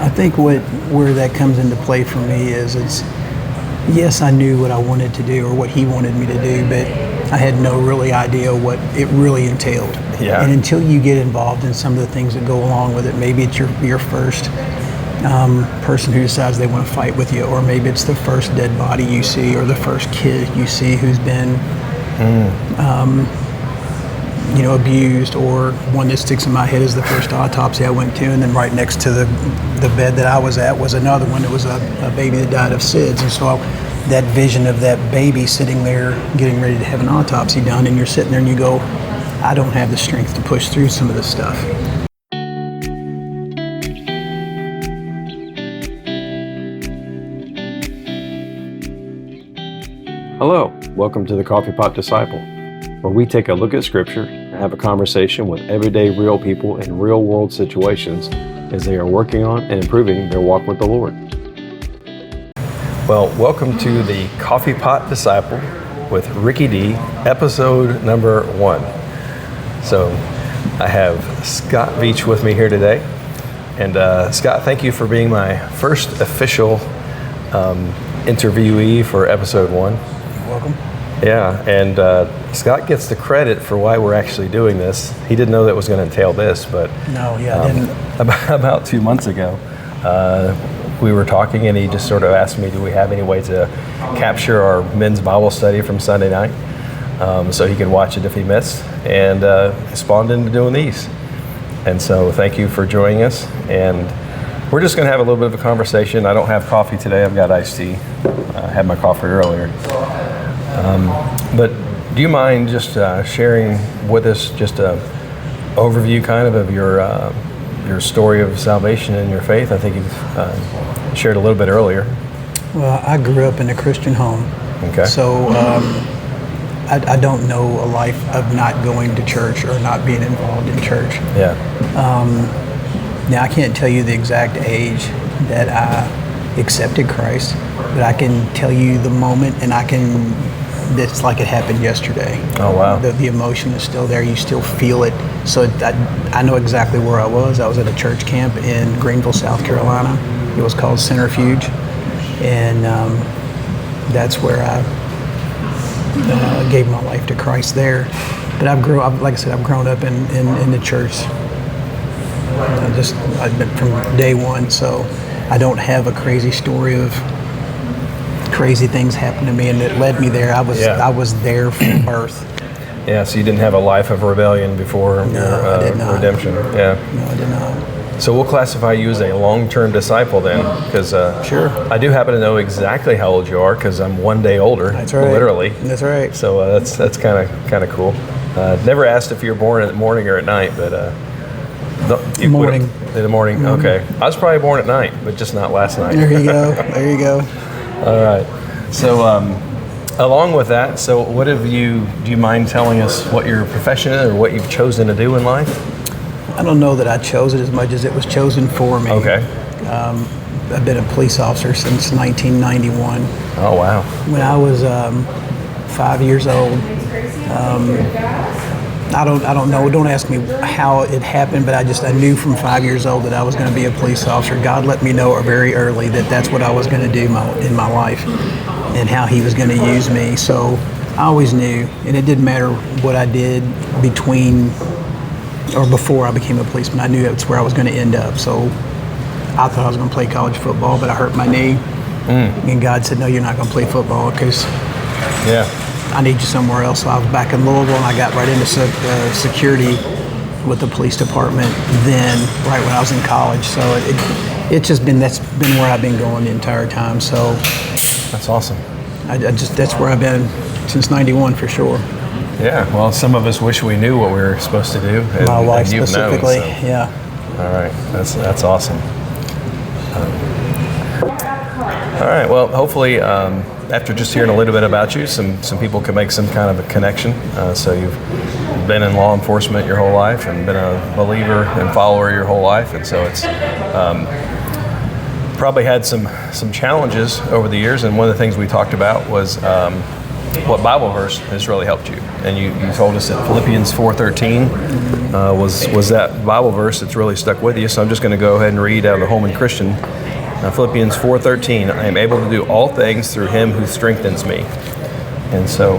I think where that comes into play for me is yes, I knew what I wanted to do or what he wanted me to do, but I had no really idea what it really entailed. Yeah. And until you get involved in some of the things that go along with it, maybe it's your first person who decides they want to fight with you, or maybe it's the first dead body you see, or the first kid you see who's been abused, or one that sticks in my head is the first autopsy I went to, and then right next to the bed that I was at was another one that was a baby that died of SIDS. And so that vision of that baby sitting there getting ready to have an autopsy done, and you're sitting there and you go, I don't have the strength to push through some of this stuff. Hello, welcome to the Coffee Pot Disciple, where we take a look at Scripture and have a conversation with everyday real people in real world situations as they are working on and improving their walk with the Lord. Well, welcome to the Coffee Pot Disciple with Ricky D, episode number 1. So I have Scott Veech with me here today. And Scott, thank you for being my first official interviewee for episode 1. You're welcome. Yeah, and Scott gets the credit for why we're actually doing this. He didn't know that was going to entail this, but I didn't. About 2 months ago, we were talking, and he just sort of asked me, do we have any way to capture our men's Bible study from Sunday night so he could watch it if he missed, and spawned into doing these. And so thank you for joining us, and we're just going to have a little bit of a conversation. I don't have coffee today. I've got iced tea. I had my coffee earlier. But do you mind just sharing with us just an overview kind of your story of salvation and your faith? I think you've shared a little bit earlier. Well, I grew up in a Christian home. Okay. So I don't know a life of not going to church or not being involved in church. Yeah. Now, I can't tell you the exact age that I accepted Christ, but I can tell you the moment, and it's like it happened yesterday. Oh, wow. The emotion is still there. You still feel it. So I know exactly where I was. I was at a church camp in Greenville, South Carolina. It was called Centrifuge. And that's where I gave my life to Christ there. But I've grown up in the church. I've been from day one, so I don't have a crazy story of crazy things happened to me and it led me there. I was there from birth. Yeah, so you didn't have a life of rebellion before I did not. redemption. Yeah. No, I did not. So we'll classify you as a long-term disciple then, because Sure. I do happen to know exactly how old you are, because I'm 1 day older. That's right. Literally. That's right. So that's kind of cool. Never asked if you were born in the morning or at night, but Morning. In the morning. Mm-hmm. Okay. I was probably born at night, but just not last night. There you go. There you go. All right. So along with that, so do you mind telling us what your profession is or what you've chosen to do in life? I don't know that I chose it as much as it was chosen for me. Okay. I've been a police officer since 1991. Oh, wow. When I was 5 years old, I don't know. Don't ask me how it happened, but I knew from 5 years old that I was going to be a police officer. God let me know very early that that's what I was going to do in my life, and how He was going to use me. So I always knew, and it didn't matter what I did before I became a policeman. I knew that's where I was going to end up. So I thought I was going to play college football, but I hurt my knee, and God said, "No, you're not going to play football because I need you somewhere else." So I was back in Louisville, and I got right into security with the police department then, right when I was in college. So that's been where I've been going the entire time. So That's awesome. That's where I've been since '91 for sure. Yeah, well, some of us wish we knew what we were supposed to do. My wife and you've specifically, known, so. yeah. All right, that's awesome. All right, well, hopefully after just hearing a little bit about you, some people can make some kind of a connection. So you've been in law enforcement your whole life and been a believer and follower your whole life, and so it's probably had some challenges over the years. And one of the things we talked about was what Bible verse has really helped you? And you told us that Philippians 4:13 was that Bible verse that's really stuck with you. So I'm just going to go ahead and read out of the Holman Christian, Philippians 4:13. I am able to do all things through Him who strengthens me. And so,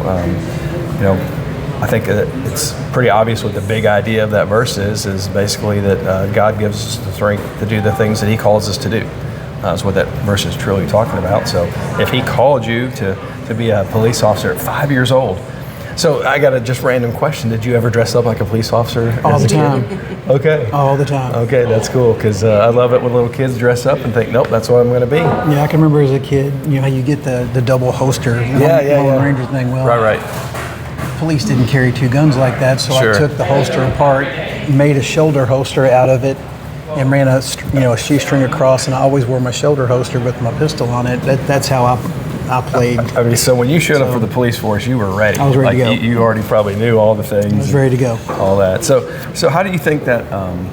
I think it's pretty obvious what the big idea of that verse is basically that God gives us the strength to do the things that He calls us to do. That's what that verse is truly talking about. So if He called you to be a police officer at 5 years old, so I got a just random question. Did you ever dress up like a police officer? All the time. Okay. All the time. Okay, that's cool, because I love it when little kids dress up and think, nope, that's what I'm going to be. Yeah, I can remember as a kid, how you get the double holster, Lone Ranger thing. Well, Right. Police didn't carry two guns like that, so Sure. I took the holster apart, made a shoulder holster out of it, and ran a shoestring across, and I always wore my shoulder holster with my pistol on it. That's how I played. I mean, so when you showed up for the police force, you were ready. I was ready to go. You already probably knew all the things. I was ready to go. All that. So how do you think that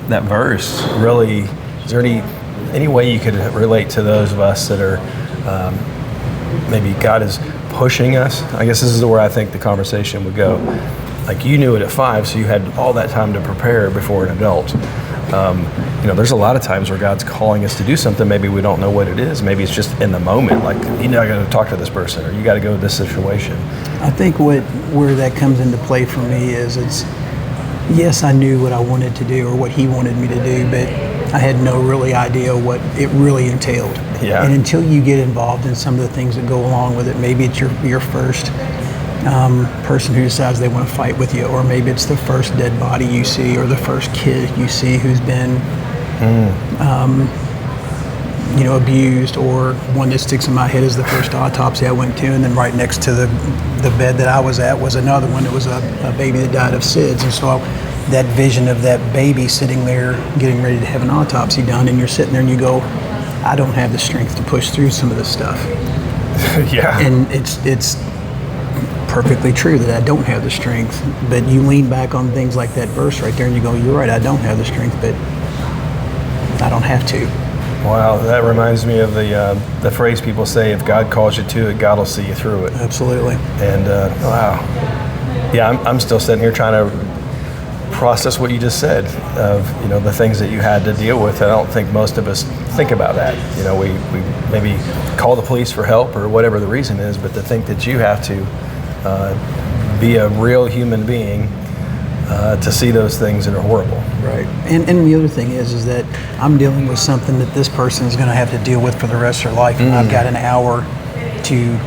that verse really? Is there any way you could relate to those of us that are maybe God is pushing us? I guess this is where I think the conversation would go. Like, you knew it at 5, so you had all that time to prepare before an adult. There's a lot of times where God's calling us to do something. Maybe we don't know what it is. Maybe it's just in the moment. Like, I got to talk to this person, or you got to go to this situation. I think where that comes into play for me is yes, I knew what I wanted to do or what He wanted me to do, but I had no really idea what it really entailed. Yeah. And until you get involved in some of the things that go along with it, maybe it's your first person who decides they want to fight with you, or maybe it's the first dead body you see, or the first kid you see who's been abused, or one that sticks in my head is the first autopsy I went to, and then right next to the bed that I was at was another one that was a baby that died of SIDS. And so that vision of that baby sitting there getting ready to have an autopsy done, and you're sitting there and you go, I don't have the strength to push through some of this stuff. Yeah. And it's perfectly true that I don't have the strength, but you lean back on things like that verse right there and you go, you're right, I don't have the strength, but I don't have to. Wow, that reminds me of the phrase people say, if God calls you to it, God will see you through it. Absolutely. And wow. Yeah, I'm still sitting here trying to process what you just said of, the things that you had to deal with. I don't think most of us think about that. We maybe call the police for help or whatever the reason is, but to think that you have to be a real human being to see those things that are horrible. Right. And the other thing is that I'm dealing with something that this person is going to have to deal with for the rest of their life, and I've got an hour to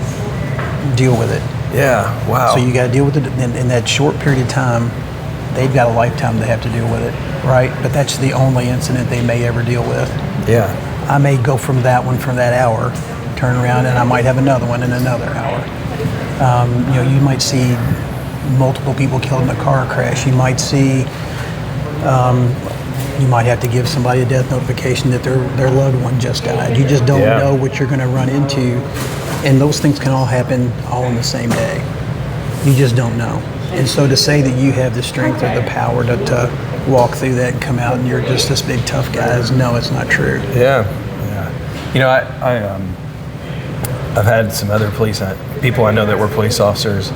deal with it. Yeah, wow. So you got to deal with it in that short period of time. They've got a lifetime they have to deal with it, right? But that's the only incident they may ever deal with. Yeah. I may go from that hour, turn around, and I might have another one in another hour. You might see multiple people killed in a car crash. You might see, you might have to give somebody a death notification that their loved one just died. You just don't know what you're going to run into, and those things can all happen all in the same day. You just don't know. And so to say that you have the strength or the power to walk through that and come out and you're just this big tough guy, no, it's not true. Yeah. I've had some other people I know that were police officers,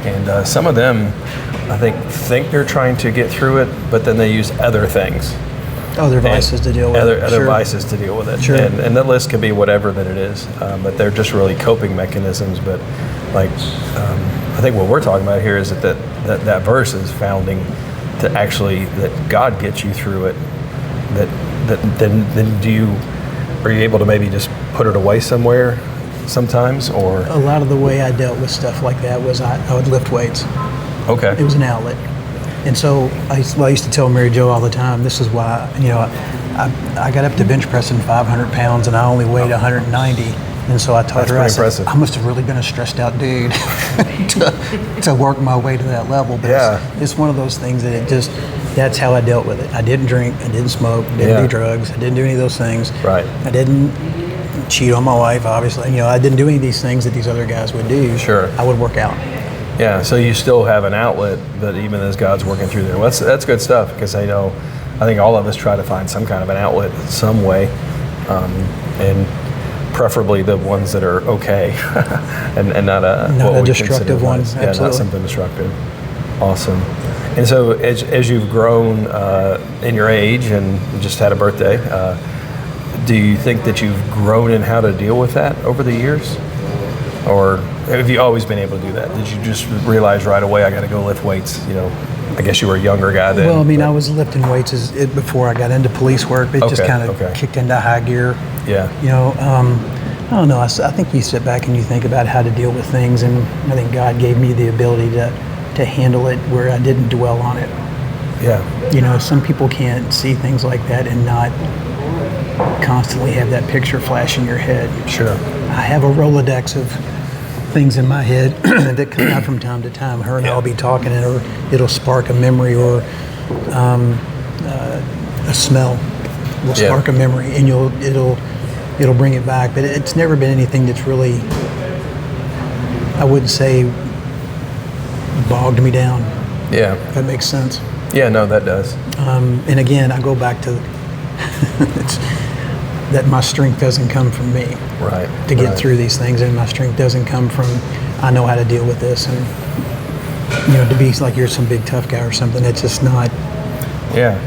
and some of them, I think they're trying to get through it, but then they use other things. Other vices to deal with it. Other vices to deal with it. Sure. And the list could be whatever that it is, but they're just really coping mechanisms. But I think what we're talking about here is that verse is founding to actually that God gets you through it. Then are you able to maybe just put it away somewhere sometimes, or? A lot of the way I dealt with stuff like that was I would lift weights. Okay. It was an outlet. And so I used to tell Mary Jo all the time, this is why, I got up to bench pressing 500 pounds and I only weighed 190. And so I taught her, I said, I must have really been a stressed out dude to work my way to that level. But it's one of those things that that's how I dealt with it. I didn't drink, I didn't smoke, didn't do drugs, I didn't do any of those things. Right. I didn't cheat on my wife, obviously. I didn't do any of these things that these other guys would do. Sure. I would work out. Yeah, so you still have an outlet, but even as God's working through there. Well, that's good stuff, because I think all of us try to find some kind of an outlet some way. And preferably the ones that are okay, and not Not a destructive one. Yeah, Absolutely. not something destructive. Awesome. And so as you've grown in your age and just had a birthday, do you think that you've grown in how to deal with that over the years? Or have you always been able to do that? Did you just realize right away, I got to go lift weights? I guess you were a younger guy then. Well, I mean, I was lifting weights before I got into police work. It just kind of kicked into high gear. Yeah. I don't know. I think you sit back and you think about how to deal with things, and I think God gave me the ability to handle it where I didn't dwell on it. Yeah. Some people can't see things like that and not constantly have that picture flash in your head. Sure. I have a Rolodex of things in my head that come out from time to time. Her and I'll be talking, and it'll spark a memory, or a smell will spark a memory, and it'll bring it back. But it's never been anything that's really, I wouldn't say, bogged me down. Yeah. If that makes sense. Yeah, no, that does. And again, I go back to that my strength doesn't come from me. Right. To get through these things, and my strength doesn't come from, I know how to deal with this, and to be like you're some big tough guy or something. It's just not. Yeah.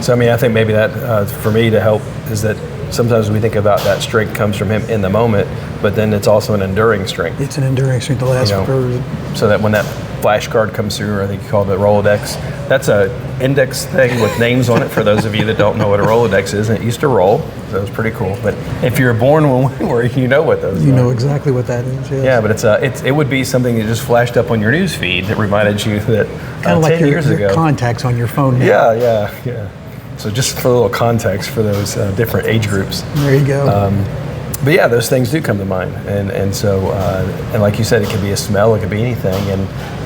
So I think maybe that for me to help is that sometimes we think about that strength comes from him in the moment, but then it's also an enduring strength. It's an enduring strength to last for. So that when that flashcard comes through, or I think you call it Rolodex, that's a index thing with names on it for those of you that don't know what a Rolodex is, and it used to roll, so it was pretty cool. But if you're born when we were, you know what those are. You know exactly what that is. Yes. Yeah, but it would be something that just flashed up on your news feed that reminded you that kind of like 10 years ago. Contacts on your phone now. Yeah. So just for a little context for those different age groups. There you go. But yeah, those things do come to mind, and so and like you said, it could be a smell, it could be anything,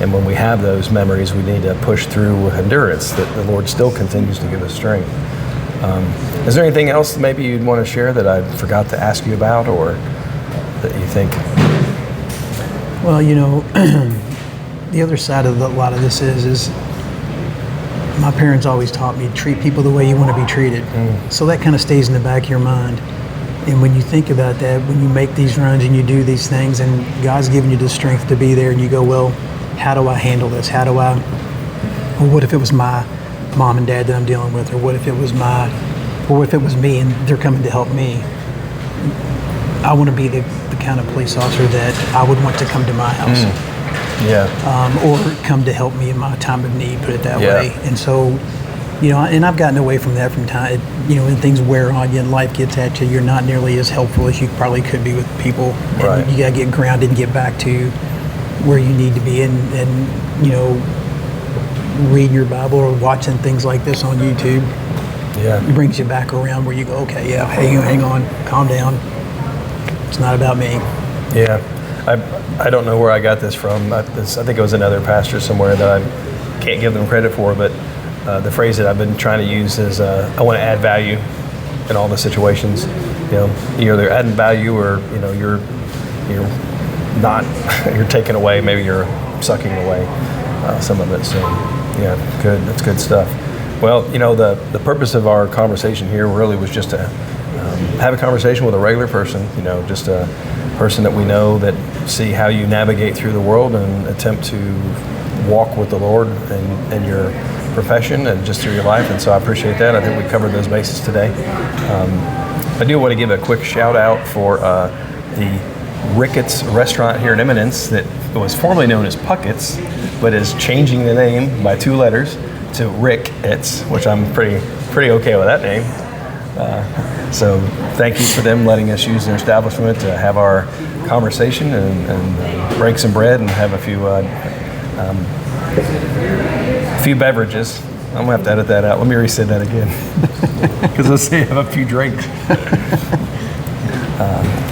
and when we have those memories, we need to push through with endurance. That the Lord still continues to give us strength. Is there anything else maybe you'd want to share that I forgot to ask you about, or that you think? Well, the other side of a lot of this is my parents always taught me, treat people the way you want to be treated. So that kind of stays in the back of your mind. And when you think about that, when you make these runs and you do these things, and God's given you the strength to be there, and you go, well, how do I handle this? Or what if it was my mom and dad that I'm dealing with? Or what if it was me and they're coming to help me? I want to be the kind of police officer that I would want to come to my house. Or come to help me in my time of need, put it that way. And so, and I've gotten away from that from time, when things wear on you and life gets at you, you're not nearly as helpful as you probably could be with people. Right. And you got to get grounded and get back to where you need to be, and read your Bible or watching things like this on YouTube. It brings you back around where you go, okay, hang on, calm down. It's not about me. Yeah. I don't know where I got this from. I think it was another pastor somewhere that I can't give them credit for, but the phrase that I've been trying to use is I want to add value in all the situations. You're either adding value, or you're not. You're taking away. Maybe you're sucking away some of it. So good. That's good stuff. Well, the purpose of our conversation here really was just to have a conversation with a regular person. Just a person that we know, that see how you navigate through the world and attempt to walk with the Lord in your profession and just through your life. And so I appreciate that. I think we covered those bases today. I do want to give a quick shout out for the Ricketts Restaurant here in Eminence that was formerly known as Pucketts, but is changing the name by 2 letters to Ricketts, which I'm pretty okay with that name. So thank you for them letting us use their establishment to have our conversation and break some bread and have a few beverages. I'm gonna have to edit that out. Let me reset that again, because let's say I have a few drinks.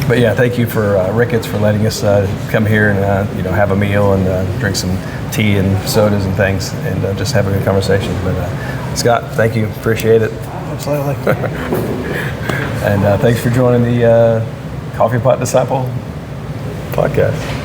But yeah, thank you for Ricketts for letting us come here and have a meal and drink some tea and sodas and things, and just have a good conversation. But Scott, thank you, appreciate it. Absolutely. And thanks for joining the Coffee Pot Disciple podcast.